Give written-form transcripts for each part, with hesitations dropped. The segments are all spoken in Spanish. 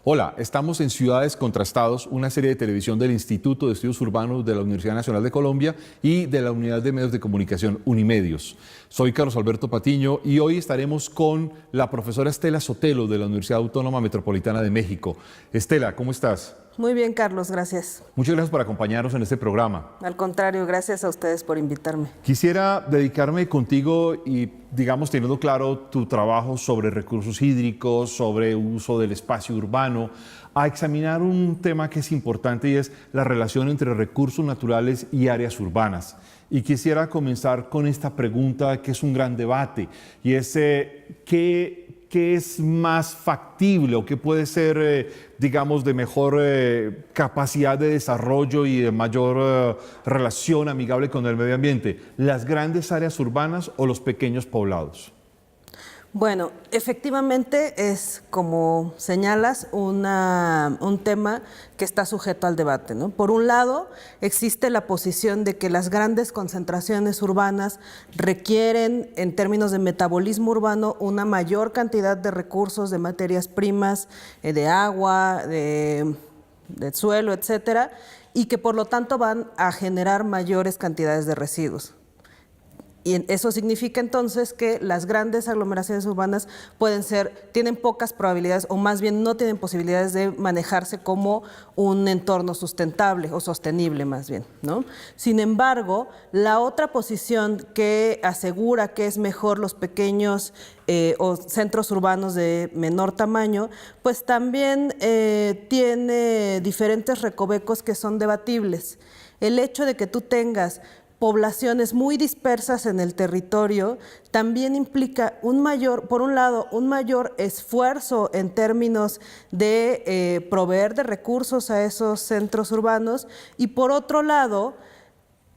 Hola, estamos en Ciudades contra Estados, una serie de televisión del Instituto de Estudios Urbanos de la Universidad Nacional de Colombia y de la Unidad de Medios de Comunicación Unimedios. Soy Carlos Alberto Patiño y hoy estaremos con la profesora Estela Sotelo de la Universidad Autónoma Metropolitana de México. Estela, ¿cómo estás? Muy bien, Carlos, gracias. Muchas gracias por acompañarnos en este programa. Al contrario, gracias a ustedes por invitarme. Quisiera dedicarme contigo y, digamos, teniendo claro tu trabajo sobre recursos hídricos, sobre uso del espacio urbano, a examinar un tema que es importante y es la relación entre recursos naturales y áreas urbanas. Y quisiera comenzar con esta pregunta que es un gran debate y es ¿qué es más factible o qué puede ser, digamos, de mejor capacidad de desarrollo y de mayor relación amigable con el medio ambiente? ¿Las grandes áreas urbanas o los pequeños poblados? Bueno, efectivamente es, como señalas, un tema que está sujeto al debate, ¿no? Por un lado, existe la posición de que las grandes concentraciones urbanas requieren, en términos de metabolismo urbano, una mayor cantidad de recursos, de materias primas, de agua, de suelo, etcétera, y que por lo tanto van a generar mayores cantidades de residuos. Y eso significa entonces que las grandes aglomeraciones urbanas tienen pocas probabilidades, o más bien no tienen posibilidades de manejarse como un entorno sustentable o sostenible más bien, ¿no? Sin embargo, la otra posición que asegura que es mejor los pequeños o centros urbanos de menor tamaño, pues también tiene diferentes recovecos que son debatibles. El hecho de que tú tengas poblaciones muy dispersas en el territorio también implica por un lado, un mayor esfuerzo en términos de proveer de recursos a esos centros urbanos y por otro lado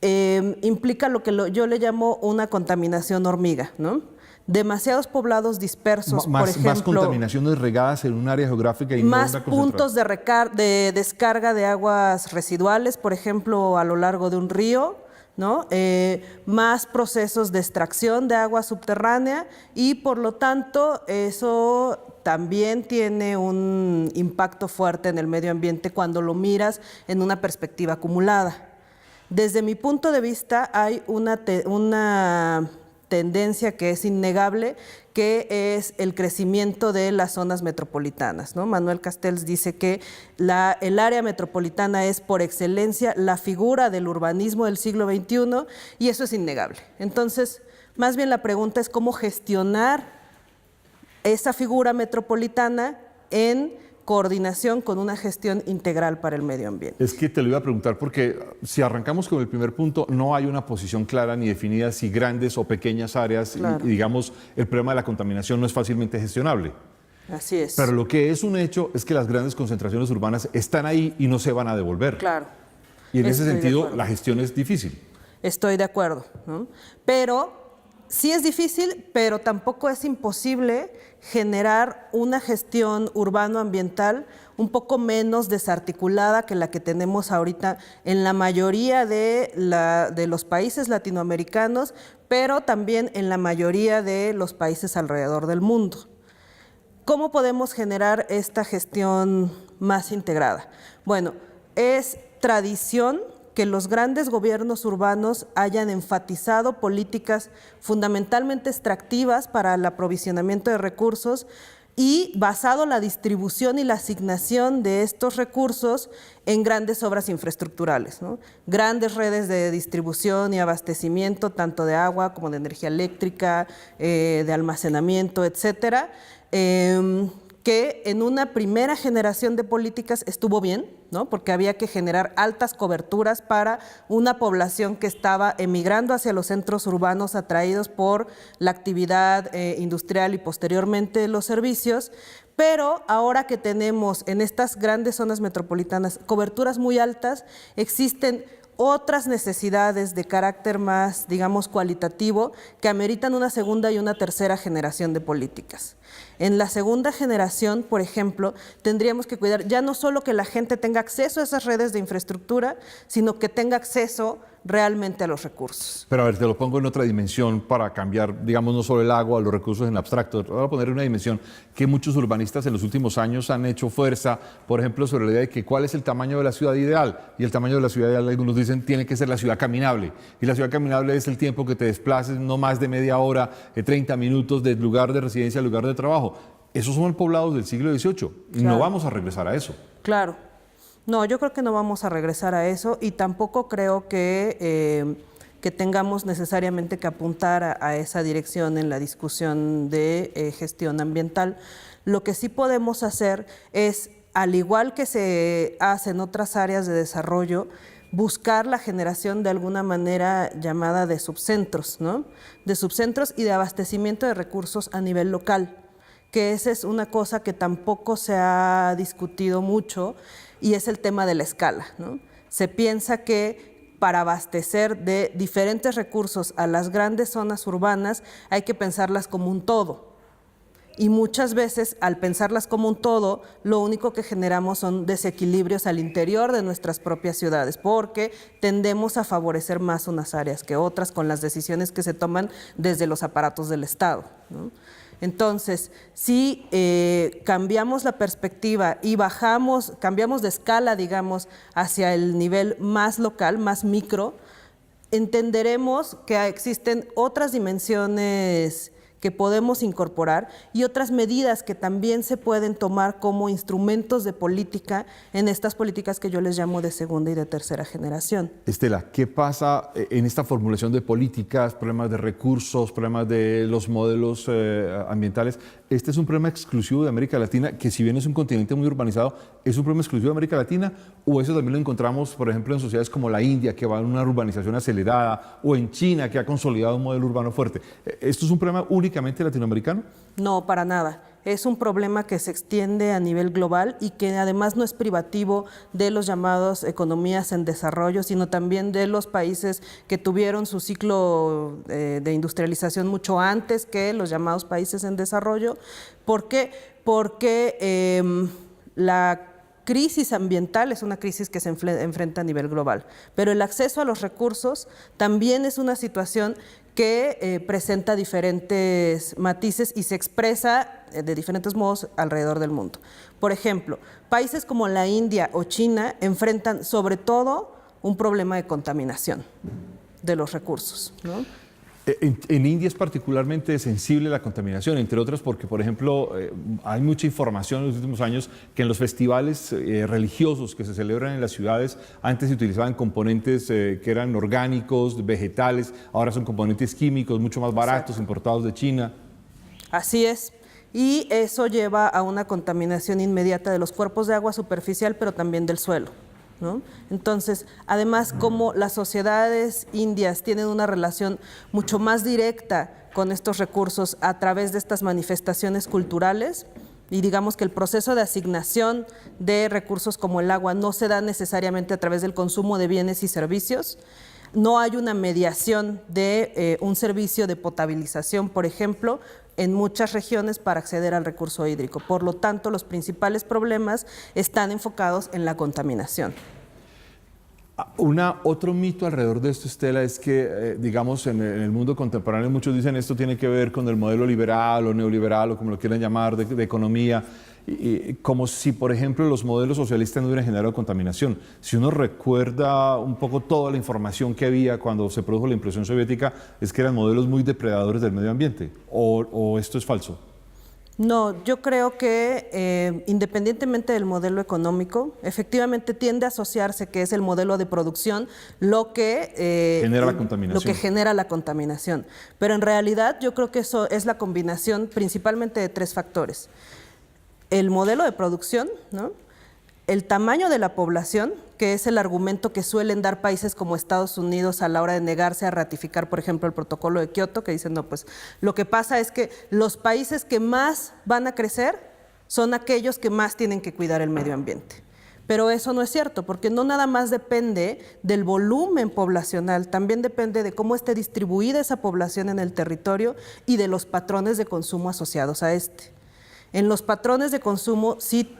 implica lo que yo le llamo una contaminación hormiga, ¿no? Demasiados poblados dispersos, por ejemplo. Más contaminaciones regadas en un área geográfica y más no una puntos de descarga de aguas residuales, por ejemplo, a lo largo de un río, ¿no? Más procesos de extracción de agua subterránea y por lo tanto eso también tiene un impacto fuerte en el medio ambiente cuando lo miras en una perspectiva acumulada. Desde mi punto de vista hay una tendencia que es innegable, que es el crecimiento de las zonas metropolitanas, ¿no? Manuel Castells dice que el área metropolitana es por excelencia la figura del urbanismo del siglo XXI y eso es innegable. Entonces, más bien la pregunta es cómo gestionar esa figura metropolitana en coordinación con una gestión integral para el medio ambiente. Es que te lo iba a preguntar porque si arrancamos con el primer punto, no hay una posición clara ni definida si grandes o pequeñas áreas, claro. y digamos, el problema de la contaminación no es fácilmente gestionable. Así es. Pero lo que es un hecho es que las grandes concentraciones urbanas están ahí y no se van a devolver. Claro. Y en ese sentido, la gestión es difícil. Estoy de acuerdo, ¿no? Pero sí es difícil, pero tampoco es imposible generar una gestión urbano-ambiental un poco menos desarticulada que la que tenemos ahorita en la mayoría de los países latinoamericanos, pero también en la mayoría de los países alrededor del mundo. ¿Cómo podemos generar esta gestión más integrada? Bueno, es tradición que los grandes gobiernos urbanos hayan enfatizado políticas fundamentalmente extractivas para el aprovisionamiento de recursos y basado la distribución y la asignación de estos recursos en grandes obras infraestructurales, ¿no? Grandes redes de distribución y abastecimiento, tanto de agua como de energía eléctrica, de almacenamiento, etcétera, que en una primera generación de políticas estuvo bien, ¿no? Porque había que generar altas coberturas para una población que estaba emigrando hacia los centros urbanos atraídos por la actividad industrial y posteriormente los servicios, pero ahora que tenemos en estas grandes zonas metropolitanas coberturas muy altas, existen otras necesidades de carácter más, digamos, cualitativo que ameritan una segunda y una tercera generación de políticas. En la segunda generación, por ejemplo, tendríamos que cuidar ya no solo que la gente tenga acceso a esas redes de infraestructura, sino que tenga acceso realmente a los recursos. Pero a ver, te lo pongo en otra dimensión para cambiar, digamos, no solo el agua, los recursos en abstracto. Voy a poner una dimensión que muchos urbanistas en los últimos años han hecho fuerza, por ejemplo, sobre la idea de que cuál es el tamaño de la ciudad ideal. Y el tamaño de la ciudad ideal, algunos dicen, tiene que ser la ciudad caminable. Y la ciudad caminable es el tiempo que te desplaces, no más de media hora, 30 minutos del lugar de residencia al lugar de trabajo. Esos son poblados del siglo XVIII. Y no vamos a regresar a eso. Claro. No, yo creo que no vamos a regresar a eso y tampoco creo que tengamos necesariamente que apuntar a esa dirección en la discusión de gestión ambiental. Lo que sí podemos hacer es, al igual que se hace en otras áreas de desarrollo, buscar la generación de alguna manera llamada de subcentros, ¿no? De subcentros y de abastecimiento de recursos a nivel local, que esa es una cosa que tampoco se ha discutido mucho, y es el tema de la escala, ¿no? Se piensa que para abastecer de diferentes recursos a las grandes zonas urbanas hay que pensarlas como un todo. Y muchas veces, al pensarlas como un todo, lo único que generamos son desequilibrios al interior de nuestras propias ciudades, porque tendemos a favorecer más unas áreas que otras con las decisiones que se toman desde los aparatos del Estado, ¿no? Entonces, si cambiamos la perspectiva y cambiamos de escala, digamos, hacia el nivel más local, más micro, entenderemos que existen otras dimensiones que podemos incorporar y otras medidas que también se pueden tomar como instrumentos de política en estas políticas que yo les llamo de segunda y de tercera generación. Estela, ¿qué pasa en esta formulación de políticas, problemas de recursos, problemas de los modelos ambientales? Este es un problema exclusivo de América Latina, que si bien es un continente muy urbanizado, ¿es un problema exclusivo de América Latina? ¿O eso también lo encontramos, por ejemplo, en sociedades como la India, que va en una urbanización acelerada, o en China, que ha consolidado un modelo urbano fuerte? ¿Esto es un problema únicamente latinoamericano? No, para nada. Es un problema que se extiende a nivel global y que además no es privativo de los llamados economías en desarrollo, sino también de los países que tuvieron su ciclo de industrialización mucho antes que los llamados países en desarrollo. ¿Por qué? Porque la crisis ambiental es una crisis que se enfrenta a nivel global, pero el acceso a los recursos también es una situación que presenta diferentes matices y se expresa de diferentes modos alrededor del mundo. Por ejemplo, países como la India o China enfrentan sobre todo un problema de contaminación de los recursos, ¿no? En India es particularmente sensible la contaminación, entre otras porque, por ejemplo, hay mucha información en los últimos años que en los festivales religiosos que se celebran en las ciudades antes se utilizaban componentes que eran orgánicos, vegetales, ahora son componentes químicos mucho más baratos, exacto, importados de China. Así es. Y eso lleva a una contaminación inmediata de los cuerpos de agua superficial, pero también del suelo, ¿no? Entonces, además, como las sociedades indias tienen una relación mucho más directa con estos recursos a través de estas manifestaciones culturales, y digamos que el proceso de asignación de recursos como el agua no se da necesariamente a través del consumo de bienes y servicios, no hay una mediación de un servicio de potabilización, por ejemplo, en muchas regiones para acceder al recurso hídrico. Por lo tanto, los principales problemas están enfocados en la contaminación. Otro mito alrededor de esto, Estela, es que, digamos, en el mundo contemporáneo muchos dicen esto tiene que ver con el modelo liberal o neoliberal o como lo quieran llamar, de economía, como si, por ejemplo, los modelos socialistas no hubieran generado contaminación. Si uno recuerda un poco toda la información que había cuando se produjo la implosión soviética, es que eran modelos muy depredadores del medio ambiente, o esto es falso. No, yo creo que independientemente del modelo económico, efectivamente tiende a asociarse que es el modelo de producción lo que genera la contaminación. Lo que genera la contaminación. Pero en realidad yo creo que eso es la combinación principalmente de tres factores. El modelo de producción, ¿no? El tamaño de la población, que es el argumento que suelen dar países como Estados Unidos a la hora de negarse a ratificar, por ejemplo, el protocolo de Kioto, que dicen, no, pues lo que pasa es que los países que más van a crecer son aquellos que más tienen que cuidar el medio ambiente. Pero eso no es cierto, porque no nada más depende del volumen poblacional, también depende de cómo esté distribuida esa población en el territorio y de los patrones de consumo asociados a este. En los patrones de consumo sí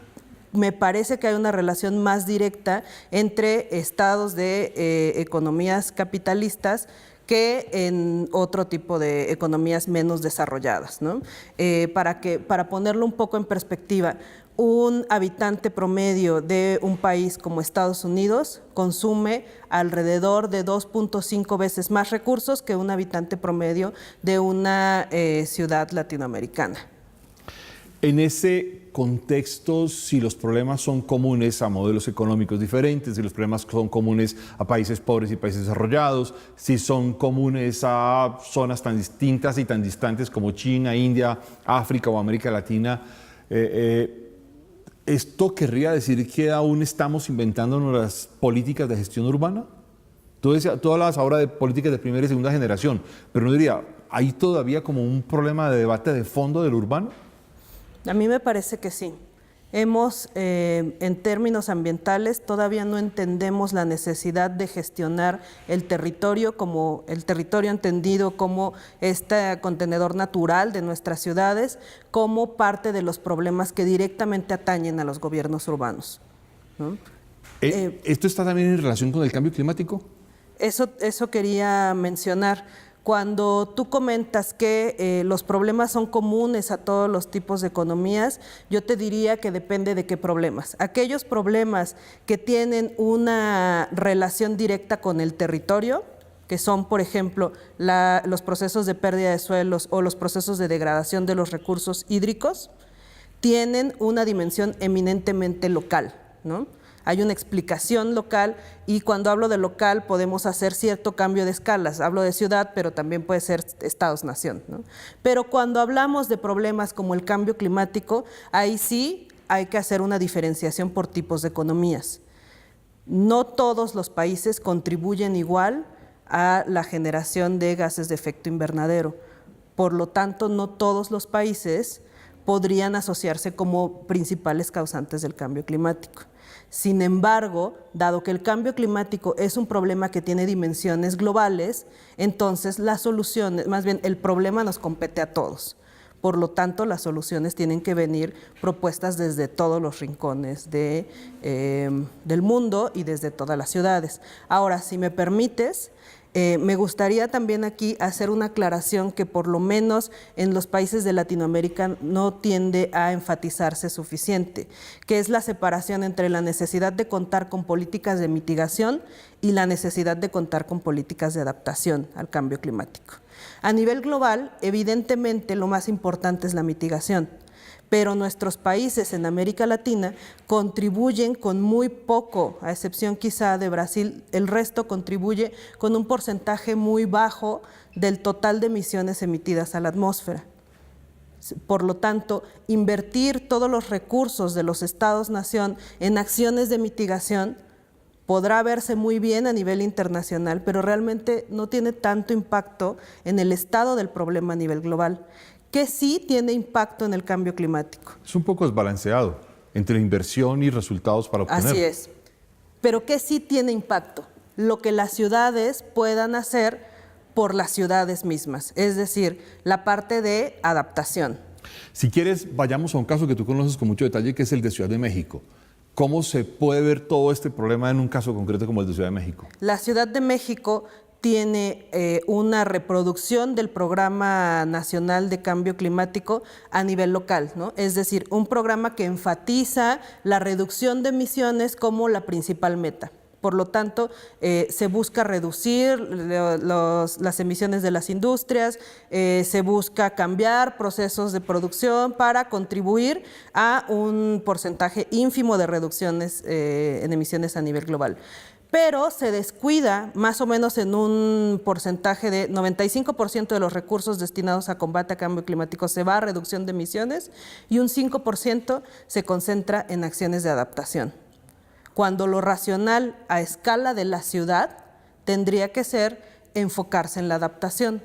me parece que hay una relación más directa entre estados de economías capitalistas que en otro tipo de economías menos desarrolladas, ¿no? Para ponerlo un poco en perspectiva, un habitante promedio de un país como Estados Unidos consume alrededor de 2.5 veces más recursos que un habitante promedio de una ciudad latinoamericana. En ese contexto, si los problemas son comunes a modelos económicos diferentes, si los problemas son comunes a países pobres y países desarrollados, si son comunes a zonas tan distintas y tan distantes como China, India, África o América Latina, ¿esto querría decir que aún estamos inventándonos las políticas de gestión urbana? Tú hablabas ahora de políticas de primera y segunda generación, pero no diría, ¿hay todavía como un problema de debate de fondo del urbano? A mí me parece que sí. En términos ambientales, todavía no entendemos la necesidad de gestionar el territorio como el territorio entendido como este contenedor natural de nuestras ciudades, como parte de los problemas que directamente atañen a los gobiernos urbanos, ¿no? ¿Esto está también en relación con el cambio climático? Eso quería mencionar. Cuando tú comentas que los problemas son comunes a todos los tipos de economías, yo te diría que depende de qué problemas. Aquellos problemas que tienen una relación directa con el territorio, que son, por ejemplo, los procesos de pérdida de suelos o los procesos de degradación de los recursos hídricos, tienen una dimensión eminentemente local, ¿no? Hay una explicación local y cuando hablo de local podemos hacer cierto cambio de escalas. Hablo de ciudad, pero también puede ser estados-nación, ¿no? Pero cuando hablamos de problemas como el cambio climático, ahí sí hay que hacer una diferenciación por tipos de economías. No todos los países contribuyen igual a la generación de gases de efecto invernadero. Por lo tanto, no todos los países podrían asociarse como principales causantes del cambio climático. Sin embargo, dado que el cambio climático es un problema que tiene dimensiones globales, entonces las soluciones, más bien el problema nos compete a todos. Por lo tanto, las soluciones tienen que venir propuestas desde todos los rincones del mundo y desde todas las ciudades. Ahora, si me permites, me gustaría también aquí hacer una aclaración que por lo menos en los países de Latinoamérica no tiende a enfatizarse suficiente, que es la separación entre la necesidad de contar con políticas de mitigación y la necesidad de contar con políticas de adaptación al cambio climático. A nivel global, evidentemente lo más importante es la mitigación, pero nuestros países en América Latina contribuyen con muy poco, a excepción quizá de Brasil, el resto contribuye con un porcentaje muy bajo del total de emisiones emitidas a la atmósfera. Por lo tanto, invertir todos los recursos de los estados-nación en acciones de mitigación podrá verse muy bien a nivel internacional, pero realmente no tiene tanto impacto en el estado del problema a nivel global, que sí tiene impacto en el cambio climático. Es un poco desbalanceado entre inversión y resultados para obtener. Así es. Pero que sí tiene impacto, lo que las ciudades puedan hacer por las ciudades mismas, es decir, la parte de adaptación. Si quieres, vayamos a un caso que tú conoces con mucho detalle, que es el de Ciudad de México. ¿Cómo se puede ver todo este problema en un caso concreto como el de Ciudad de México? La Ciudad de México tiene una reproducción del Programa Nacional de Cambio Climático a nivel local, ¿no? Es decir, un programa que enfatiza la reducción de emisiones como la principal meta. Por lo tanto, se busca reducir las emisiones de las industrias, se busca cambiar procesos de producción para contribuir a un porcentaje ínfimo de reducciones en emisiones a nivel global. Pero se descuida más o menos en un porcentaje de 95% de los recursos destinados a combate a cambio climático se va a reducción de emisiones y un 5% se concentra en acciones de adaptación. Cuando lo racional a escala de la ciudad tendría que ser enfocarse en la adaptación.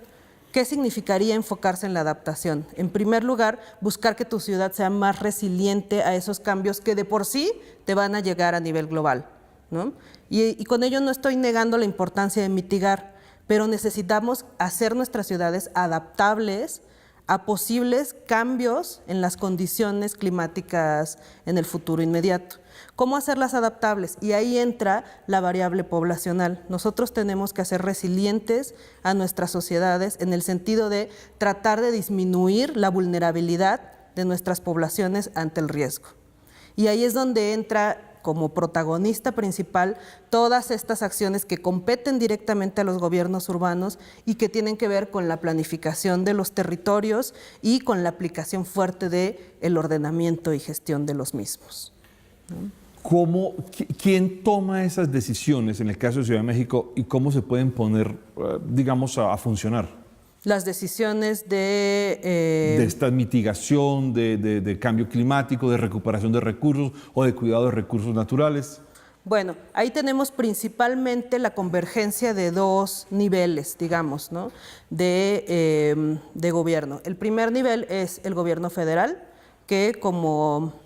¿Qué significaría enfocarse en la adaptación? En primer lugar, buscar que tu ciudad sea más resiliente a esos cambios que de por sí te van a llegar a nivel global, ¿no? Y con ello no estoy negando la importancia de mitigar, pero necesitamos hacer nuestras ciudades adaptables a posibles cambios en las condiciones climáticas en el futuro inmediato. ¿Cómo hacerlas adaptables? Y ahí entra la variable poblacional. Nosotros tenemos que hacer resilientes a nuestras sociedades en el sentido de tratar de disminuir la vulnerabilidad de nuestras poblaciones ante el riesgo. Y ahí es donde entra como protagonista principal todas estas acciones que competen directamente a los gobiernos urbanos y que tienen que ver con la planificación de los territorios y con la aplicación fuerte del ordenamiento y gestión de los mismos, ¿no? ¿Quién toma esas decisiones en el caso de Ciudad de México y cómo se pueden poner, digamos, a funcionar? Las decisiones de esta mitigación, de cambio climático, de recuperación de recursos o de cuidado de recursos naturales. Bueno, ahí tenemos principalmente la convergencia de dos niveles, digamos, ¿no? de gobierno. El primer nivel es el gobierno federal, que como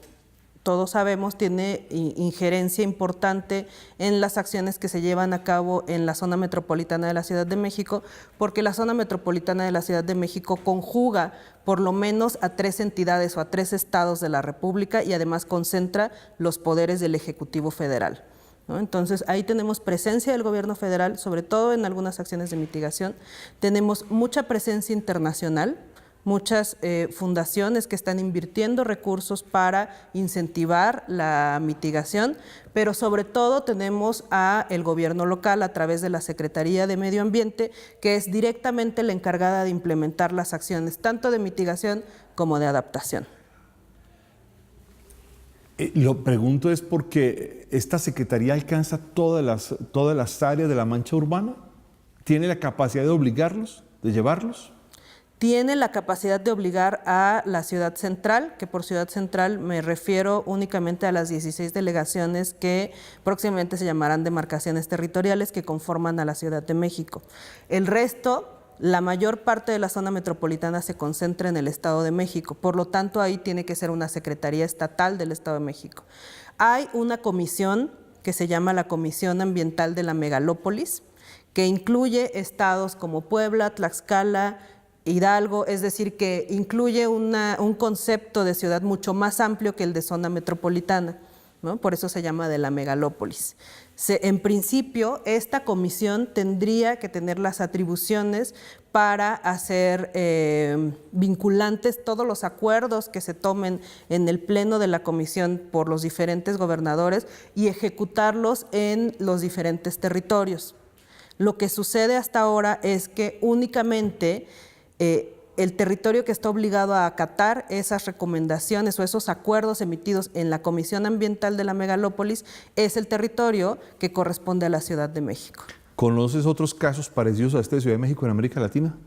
todos sabemos, tiene injerencia importante en las acciones que se llevan a cabo en la zona metropolitana de la Ciudad de México, porque la zona metropolitana de la Ciudad de México conjuga por lo menos a 3 entidades o a 3 estados de la República y además concentra los poderes del Ejecutivo Federal, ¿no? Entonces, ahí tenemos presencia del gobierno federal, sobre todo en algunas acciones de mitigación. Tenemos mucha presencia internacional, muchas fundaciones que están invirtiendo recursos para incentivar la mitigación, pero sobre todo tenemos al gobierno local a través de la Secretaría de Medio Ambiente, que es directamente la encargada de implementar las acciones, tanto de mitigación como de adaptación. Lo pregunto es porque esta Secretaría alcanza todas las áreas de la mancha urbana, ¿tiene la capacidad de obligarlos, de llevarlos? Tiene la capacidad de obligar a la ciudad central, que por ciudad central me refiero únicamente a las 16 delegaciones que próximamente se llamarán demarcaciones territoriales que conforman a la Ciudad de México. El resto, la mayor parte de la zona metropolitana se concentra en el Estado de México, por lo tanto ahí tiene que ser una Secretaría Estatal del Estado de México. Hay una comisión que se llama la Comisión Ambiental de la Megalópolis, que incluye estados como Puebla, Tlaxcala, Hidalgo, es decir, que incluye un concepto de ciudad mucho más amplio que el de zona metropolitana, ¿no? Por eso se llama de la megalópolis. En principio, esta comisión tendría que tener las atribuciones para hacer vinculantes todos los acuerdos que se tomen en el pleno de la comisión por los diferentes gobernadores y ejecutarlos en los diferentes territorios. Lo que sucede hasta ahora es que únicamente el territorio que está obligado a acatar esas recomendaciones o esos acuerdos emitidos en la Comisión Ambiental de la Megalópolis es el territorio que corresponde a la Ciudad de México. ¿Conoces otros casos parecidos a este de Ciudad de México en América Latina?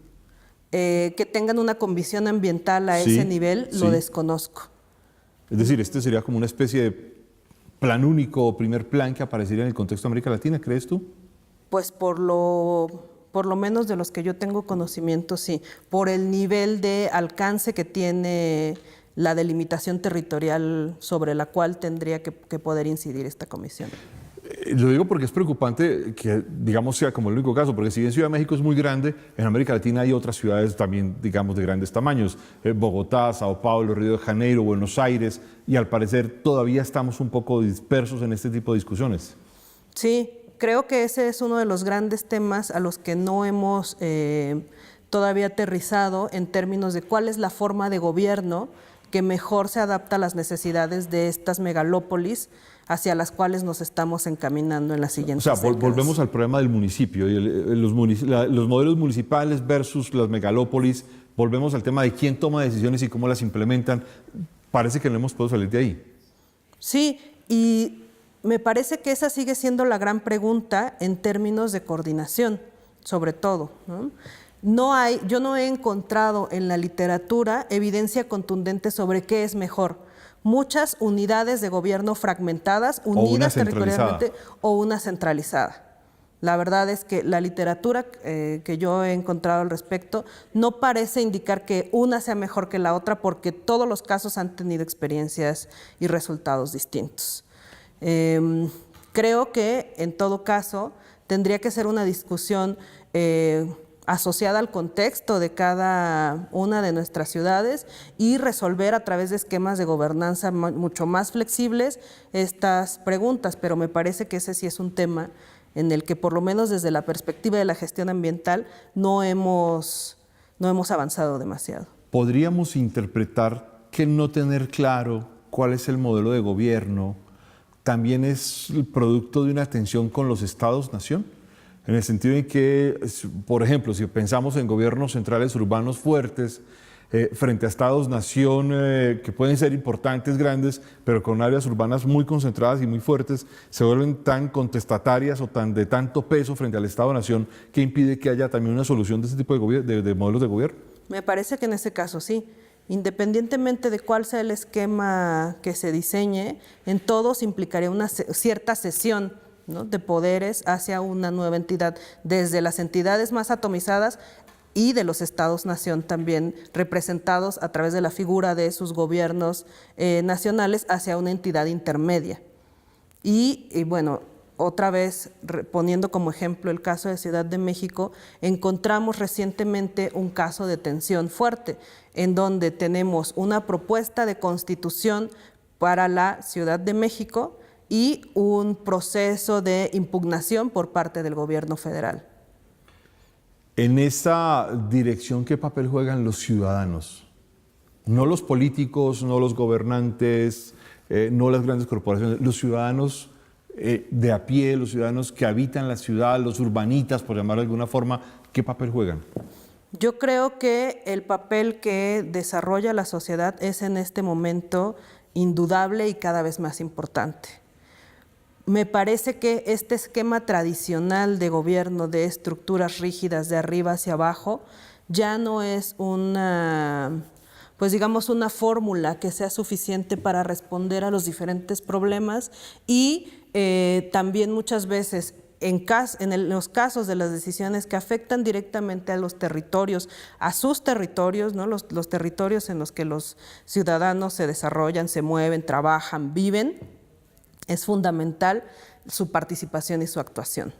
Que tengan una comisión ambiental a ese nivel, lo desconozco. Es decir, este sería como una especie de plan único o primer plan que aparecería en el contexto de América Latina, ¿crees tú? Pues por lo menos de los que yo tengo conocimiento, sí, por el nivel de alcance que tiene la delimitación territorial sobre la cual tendría que poder incidir esta comisión. Lo digo porque es preocupante que, digamos, sea como el único caso, porque si bien Ciudad de México es muy grande, en América Latina hay otras ciudades también, digamos, de grandes tamaños, Bogotá, Sao Paulo, Río de Janeiro, Buenos Aires, y al parecer todavía estamos un poco dispersos en este tipo de discusiones. Sí. Creo que ese es uno de los grandes temas a los que no hemos todavía aterrizado en términos de cuál es la forma de gobierno que mejor se adapta a las necesidades de estas megalópolis hacia las cuales nos estamos encaminando en las siguientes décadas. Volvemos al problema del municipio, y los modelos municipales versus las megalópolis, volvemos al tema de quién toma decisiones y cómo las implementan. Parece que no hemos podido salir de ahí. Sí, y me parece que esa sigue siendo la gran pregunta en términos de coordinación, sobre todo, ¿no? Yo no he encontrado en la literatura evidencia contundente sobre qué es mejor. Muchas unidades de gobierno fragmentadas, unidas territorialmente, o una centralizada, La verdad es que la literatura que yo he encontrado al respecto no parece indicar que una sea mejor que la otra, porque todos los casos han tenido experiencias y resultados distintos. Creo que en todo caso tendría que ser una discusión asociada al contexto de cada una de nuestras ciudades y resolver a través de esquemas de gobernanza mucho más flexibles estas preguntas, pero me parece que ese sí es un tema en el que, por lo menos desde la perspectiva de la gestión ambiental, no hemos avanzado demasiado. ¿Podríamos interpretar que no tener claro cuál es el modelo de gobierno también es el producto de una tensión con los estados-nación? En el sentido en que, por ejemplo, si pensamos en gobiernos centrales urbanos fuertes, frente a estados-nación que pueden ser importantes, grandes, pero con áreas urbanas muy concentradas y muy fuertes, se vuelven tan contestatarias o de tanto peso frente al estado-nación que impide que haya también una solución de este tipo de modelos de gobierno. Me parece que en ese caso sí. Independientemente de cuál sea el esquema que se diseñe, en todos implicaría una cierta cesión, ¿no?, de poderes hacia una nueva entidad, desde las entidades más atomizadas y de los estados-nación también representados a través de la figura de sus gobiernos nacionales hacia una entidad intermedia. Y bueno, otra vez poniendo como ejemplo el caso de Ciudad de México, encontramos recientemente un caso de tensión fuerte, en donde tenemos una propuesta de constitución para la Ciudad de México y un proceso de impugnación por parte del gobierno federal. En esa dirección, ¿qué papel juegan los ciudadanos? No los políticos, no los gobernantes, no las grandes corporaciones, los ciudadanos de a pie, los ciudadanos que habitan la ciudad, los urbanitas, por llamarlo de alguna forma, ¿qué papel juegan? Yo creo que el papel que desarrolla la sociedad es en este momento indudable y cada vez más importante. Me parece que este esquema tradicional de gobierno de estructuras rígidas de arriba hacia abajo ya no es una, pues digamos, una fórmula que sea suficiente para responder a los diferentes problemas y también muchas veces en los casos de las decisiones que afectan directamente a los territorios, a sus territorios, ¿no?, los territorios en los que los ciudadanos se desarrollan, se mueven, trabajan, viven, es fundamental su participación y su actuación,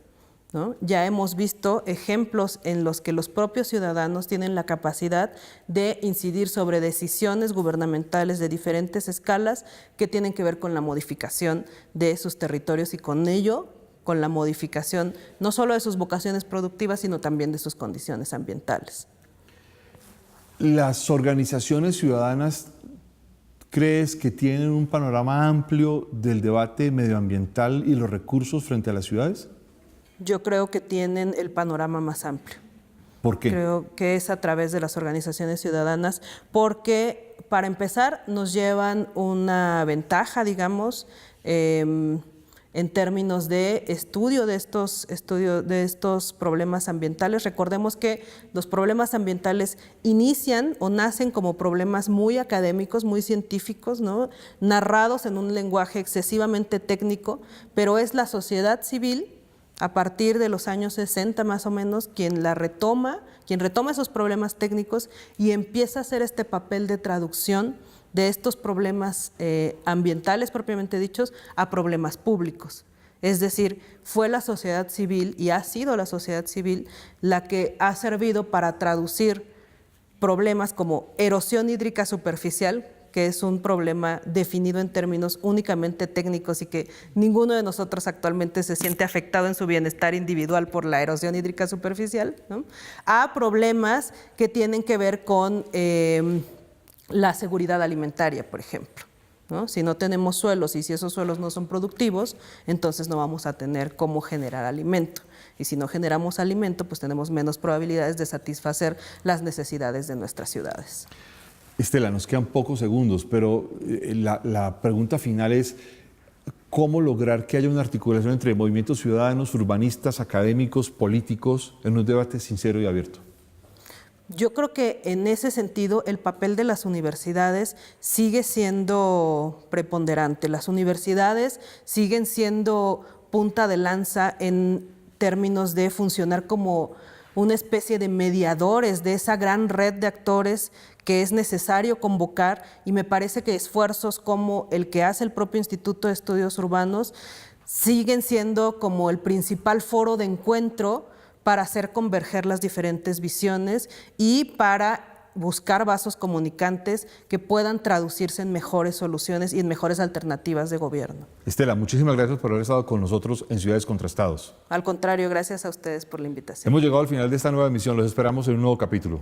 ¿no? Ya hemos visto ejemplos en los que los propios ciudadanos tienen la capacidad de incidir sobre decisiones gubernamentales de diferentes escalas que tienen que ver con la modificación de sus territorios y con ello, con la modificación no solo de sus vocaciones productivas, sino también de sus condiciones ambientales. Las organizaciones ciudadanas, ¿crees que tienen un panorama amplio del debate medioambiental y los recursos frente a las ciudades? Yo creo que tienen el panorama más amplio. ¿Por qué? Creo que es a través de las organizaciones ciudadanas, porque para empezar nos llevan una ventaja, digamos, en términos de estudio de estos problemas ambientales. Recordemos que los problemas ambientales inician o nacen como problemas muy académicos, muy científicos, ¿no?, narrados en un lenguaje excesivamente técnico, pero es la sociedad civil, a partir de los años 60 más o menos, quien retoma esos problemas técnicos y empieza a hacer este papel de traducción de estos problemas ambientales propiamente dichos a problemas públicos. Es decir, fue la sociedad civil y ha sido la sociedad civil la que ha servido para traducir problemas como erosión hídrica superficial, que es un problema definido en términos únicamente técnicos y que ninguno de nosotros actualmente se siente afectado en su bienestar individual por la erosión hídrica superficial, ¿no?, a problemas que tienen que ver con la seguridad alimentaria, por ejemplo, ¿no? Si no tenemos suelos y si esos suelos no son productivos, entonces no vamos a tener cómo generar alimento. Y si no generamos alimento, pues tenemos menos probabilidades de satisfacer las necesidades de nuestras ciudades. Estela, nos quedan pocos segundos, pero la pregunta final es ¿cómo lograr que haya una articulación entre movimientos ciudadanos, urbanistas, académicos, políticos, en un debate sincero y abierto? Yo creo que en ese sentido el papel de las universidades sigue siendo preponderante. Las universidades siguen siendo punta de lanza en términos de funcionar como una especie de mediadores de esa gran red de actores que es necesario convocar, y me parece que esfuerzos como el que hace el propio Instituto de Estudios Urbanos siguen siendo como el principal foro de encuentro para hacer converger las diferentes visiones y para buscar vasos comunicantes que puedan traducirse en mejores soluciones y en mejores alternativas de gobierno. Estela, muchísimas gracias por haber estado con nosotros en Ciudades Contrastados. Al contrario, gracias a ustedes por la invitación. Hemos llegado al final de esta nueva emisión. Los esperamos en un nuevo capítulo.